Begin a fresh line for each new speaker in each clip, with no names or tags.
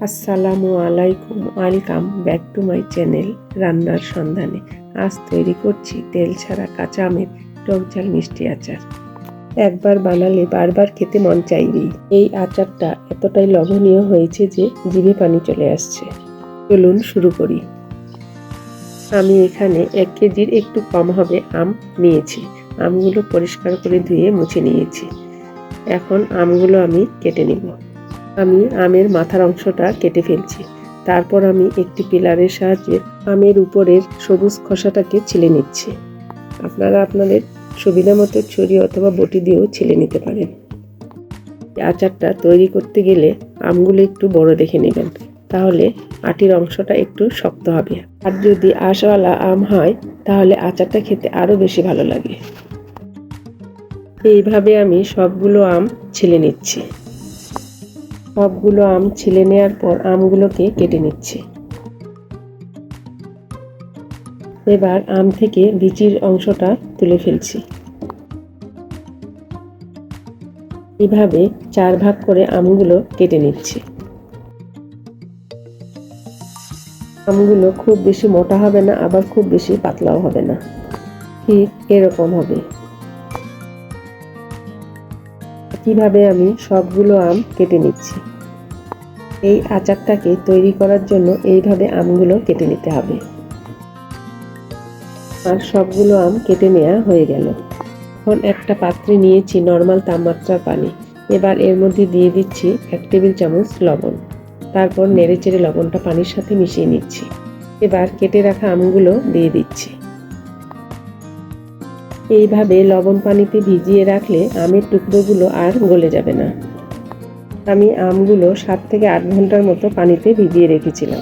আসসালামু আলাইকুম, welcome back to my channel রান্নার সন্ধানে। আজ তৈরি করছি তেল ছাড়া কাঁচা আমের টক ঝাল মিষ্টি আচার। একবার বানালে বারবার খেতে মন চাইবেই। এই আচারটা এতটাই লোভনীয় হয়েছে যে জিভে পানি চলে আসছে। চলুন শুরু করি। আমি এখানে 1 কেজির একটু কম হবে আম নিয়েছি। আমগুলো পরিষ্কার করে ধুয়ে মুছে নিয়েছি। এখন আমগুলো আমি কেটে নিব। আমি আমের মাথার অংশটা কেটে ফেলছি। তারপর আমি একটি পিলারের সাহায্যে আমের উপরের সবুজ খোসাটাকে ছিলে নিচ্ছি। আপনারা আপনাদের সুবিধা মতো ছুরি অথবা বটি দিয়েও ছিলে নিতে পারেন। আচারটা তৈরি করতে গেলে আমগুলো একটু বড় দেখে নেবেন, তাহলে আটির অংশটা একটু শক্ত হবে। আর যদি আঁশওয়ালা আম হয় তাহলে আচারটা খেতে আরও বেশি ভালো লাগে। এইভাবে আমি সবগুলো আম ছিলে নিচ্ছি। সবগুলো আম ছিলে নেওয়ার পর আমগুলোকে কেটে নিচ্ছি। এবার আম থেকে বিচির অংশটা তুলে ফেলছি। এভাবে 4 ভাগ করে আমগুলো কেটে নিচ্ছি। আমগুলো খুব বেশি মোটা হবে না, আবার খুব বেশি পাতলাও হবে না, ঠিক এরকম হবে। কিভাবে আমি সবগুলো আম কেটে নিচ্ছি। এই আচারটাকে তৈরি করার জন্য এইভাবে আমগুলো কেটে নিতে হবে। আর সবগুলো আম কেটে নেওয়া হয়ে গেল। এখন একটা পাত্রে নিয়েছি নরমাল তাপমাত্রার পানি। এবার এর মধ্যে দিয়ে দিচ্ছি 1 টেবিল চামচ লবণ। তারপর নেড়েচেড়ে লবণটা পানির সাথে মিশিয়ে নিচ্ছি। এবার কেটে রাখা আমগুলো দিয়ে দিচ্ছি। এইভাবে লবণ পানিতে ভিজিয়ে রাখলে আমের টুকরোগুলো আর গলে যাবে না। আমি আমগুলো 7 থেকে 8 ঘন্টার মতো পানিতে ভিজিয়ে রেখেছিলাম।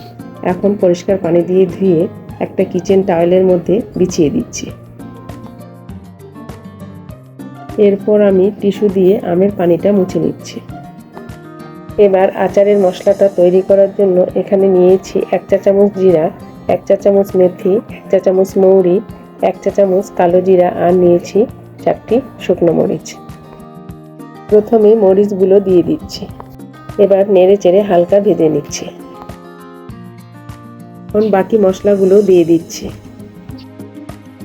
এখন পরিষ্কার পানি দিয়ে ধুয়ে একটা কিচেন টাওয়েলের মধ্যে বিছিয়ে দিচ্ছি। এরপর আমি টিস্যু দিয়ে আমের পানিটা মুছে নিচ্ছি। এবার আচারের মশলাটা তৈরি করার জন্য এখানে নিয়েছি 1 চা চামচ জিরা, 1 চা চামচ মেথি, 1 চা চামচ মৌরি, 1 চা চামচ কালো জিরা আর নিয়েছি 4টি শুকনো মরিচ। প্রথমে মরিচগুলো দিয়ে দিচ্ছি। এবার নেড়েচেড়ে হালকা ভেজে নিচ্ছি। এখন বাকি মশলাগুলো দিয়ে দিচ্ছি।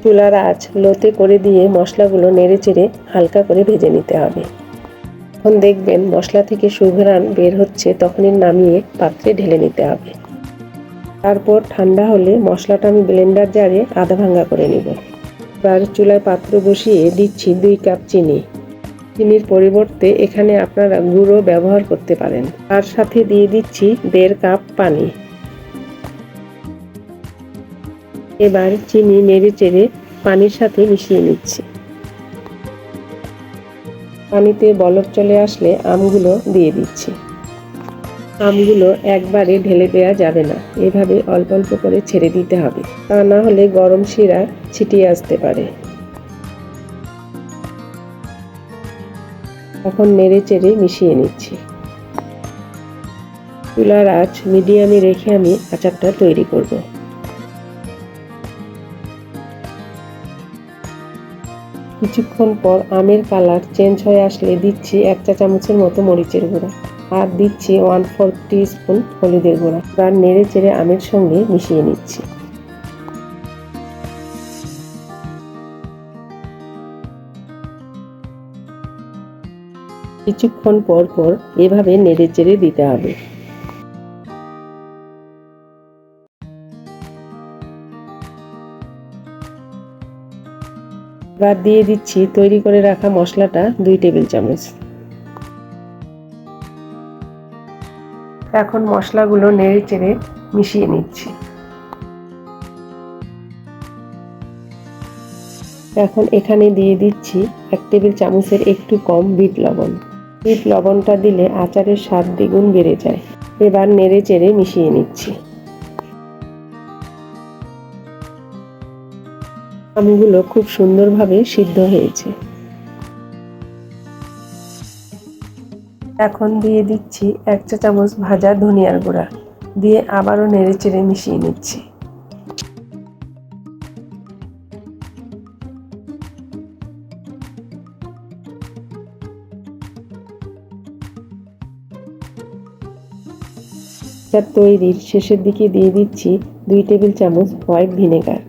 চুলার আঁচ লোতে করে দিয়ে মশলাগুলো নেড়েচেড়ে হালকা করে ভেজে নিতে হবে। যখন দেখবেন মশলা থেকে সুঘ্রাণ বের হচ্ছে তখনই নামিয়ে পাত্রে ঢেলে নিতে হবে। তারপর ঠান্ডা হলে মশলাটা আমি ব্লেন্ডার জারে আধা ভাঙা করে নেব। এবার চুলায় পাত্র বসিয়ে দিচ্ছি 2 কাপ চিনি। চিনির পরিবর্তে এখানে আপনারা গুঁড়ো ব্যবহার করতে পারেন। তার সাথে দিয়ে দিচ্ছি 1.5 কাপ পানি। এবার চিনি নেড়েচেড়ে পানির সাথে মিশিয়ে নিচ্ছি। পানিতে বলক চলে আসলে আমগুলো দিয়ে দিচ্ছি। আমগুলো একবারে ঢেলে দেওয়া যাবে না, এভাবে অল্প অল্প করে ছেড়ে দিতে হবে, তা না হলে গরম শিরা ছিটিয়ে আসতে পারে। এখন নেড়েচেড়ে মিশিয়ে নিচ্ছি। চুলার আঁচ মিডিয়ামে রেখে আমি আচারটা তৈরি করব। কিছুক্ষণ পর আমের কালার চেঞ্জ হয়ে আসলে দিচ্ছি 1 চা চামচের মতো মরিচের গুঁড়া আর দিচ্ছি 1/4 টিস্পুন হলুদের গুঁড়া। এবার নেড়ে চেড়ে আমের সঙ্গে মিশিয়ে নিচ্ছি। কিছুক্ষণ পর পর এভাবে নেড়ে চেড়ে দিতে হবে। এবার দিয়ে দিচ্ছি তৈরি করে রাখা মশলাটা 2 টেবিল চামচ। এখন মশলাগুলো নেড়ে চেড়ে মিশিয়ে নিচ্ছি। এখন এখানে দিয়ে দিচ্ছি 1 টেবিল চামচের একটু কম বিট লবণ। বিট লবণটা দিলে আচারের স্বাদ দ্বিগুণ বেড়ে যায়। এবার নেড়ে চেড়ে মিশিয়ে নিচ্ছি। আমগুলো খুব সুন্দরভাবে সিদ্ধ হয়েছে। এখন দিয়ে দিচ্ছি 1 চা চামচ ভাজা ধনিয়ার গুঁড়া, দিয়ে আবারও নেড়ে চেড়ে মিশিয়ে নিচ্ছি। আচার তৈরির শেষের দিকে দিয়ে দিচ্ছি 2 টেবিল চামচ হোয়াইট ভিনেগার।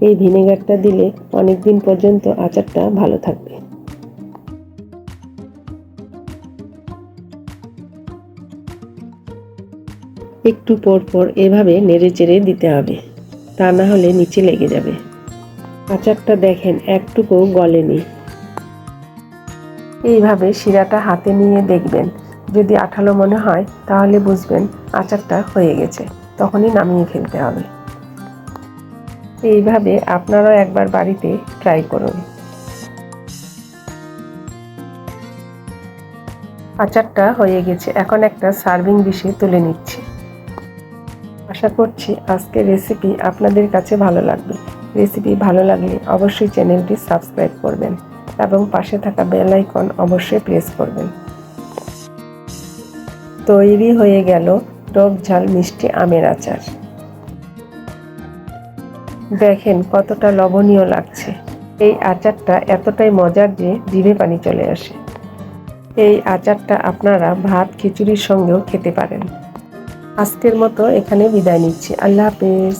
এই ভিনেগারটা দিলে অনেক দিন পর্যন্ত আচারটা ভালো থাকবে। একটু পর পর এভাবে নেড়ে চেড়ে দিতে হবে, তা না হলে নিচে লেগে যাবে। আচারটা দেখেন একটুকুও গলেনি। এইভাবে শিরাটা হাতে নিয়ে দেখবেন, যদি আঠালো মনে হয় তাহলে বুঝবেন আচারটা হয়ে গেছে, তখনই নামিয়ে ফেলতে হবে। এইভাবে আপনারাও একবার বাড়িতে ট্রাই করুন। আচারটা হয়ে গেছে, এখন একটা সার্ভিং ডিশে তুলে নিচ্ছি। আশা করছি আজকের রেসিপি আপনাদের কাছে ভালো লাগবে। রেসিপি ভালো লাগলে অবশ্যই চ্যানেলটি সাবস্ক্রাইব করবেন এবং পাশে থাকা বেল আইকন অবশ্যই প্রেস করবেন। তৈরি হয়ে গেল টক ঝাল মিষ্টি আমের আচার। দেখেন কতটা লবণীয় লাগছে। এই আচারটা এতটাই মজার যে জিভে পানি চলে আসে। এই আচারটা আপনারা ভাত খিচুড়ির সঙ্গেও খেতে পারেন। আজকের মতো এখানে বিদায় নিচ্ছি। আল্লাহ হাফেজ।